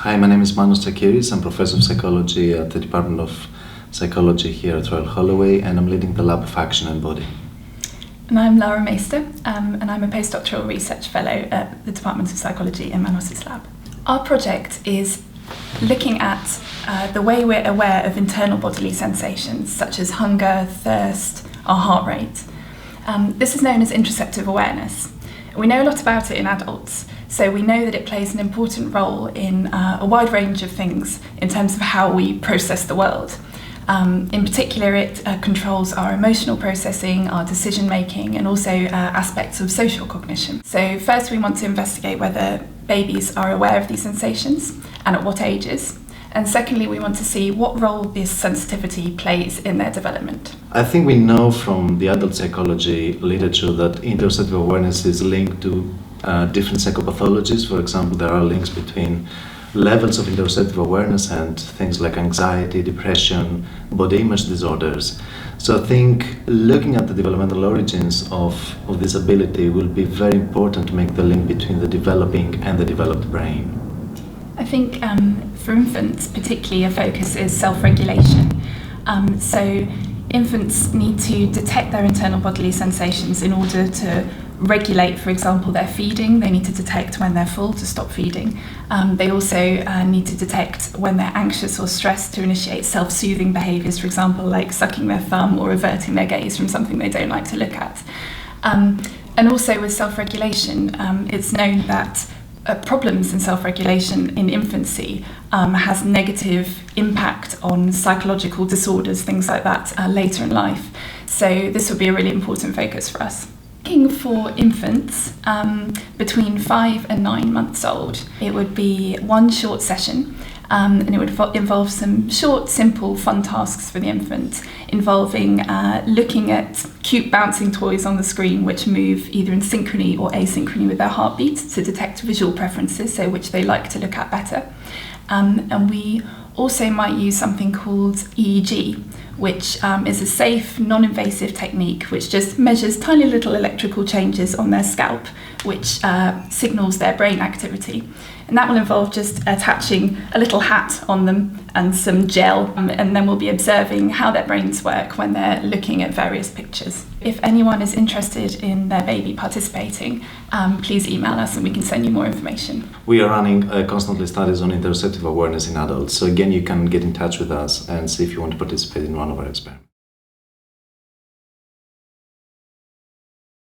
Hi, my name is Manos Tsakiris. I'm Professor of Psychology at the Department of Psychology here at Royal Holloway, and I'm leading the Lab of Action and Body. And I'm Lara Maister, and I'm a postdoctoral research fellow at the Department of Psychology in Manos' lab. Our project is looking at the way we're aware of internal bodily sensations, such as hunger, thirst, our heart rate. This is known as interoceptive awareness. We know a lot about it in adults, so we know that it plays an important role in a wide range of things in terms of how we process the world. In particular, it controls our emotional processing, our decision making, and also aspects of social cognition. So first we want to investigate whether babies are aware of these sensations and at what ages. And secondly, we want to see what role this sensitivity plays in their development. I think we know from the adult psychology literature that interoceptive awareness is linked to different psychopathologies. For example, there are links between levels of interoceptive awareness and things like anxiety, depression, body image disorders. So I think looking at the developmental origins of this ability will be very important to make the link between the developing and the developed brain. I think for infants particularly a focus is self-regulation. So infants need to detect their internal bodily sensations in order to regulate, for example, their feeding. They need to detect when they're full to stop feeding. They also need to detect when they're anxious or stressed to initiate self-soothing behaviours, for example, like sucking their thumb or averting their gaze from something they don't like to look at. And also with self-regulation, it's known that problems in self-regulation in infancy has negative impact on psychological disorders, things like that, later in life. So this would be a really important focus for us. Looking for infants between 5 and 9 months old, it would be one short session, and it would involve some short, simple, fun tasks for the infant, involving looking at cute bouncing toys on the screen which move either in synchrony or asynchrony with their heartbeat to detect visual preferences, so which they like to look at better. And we also might use something called EEG, which is a safe, non-invasive technique which just measures tiny little electrical changes on their scalp, which signals their brain activity. And that will involve just attaching a little hat on them and some gel, and then we'll be observing how their brains work when they're looking at various pictures. If anyone is interested in their baby participating, please email us and we can send you more information. We are running constantly studies on interoceptive awareness in adults, so again you can get in touch with us and see if you want to participate in one of our experiments.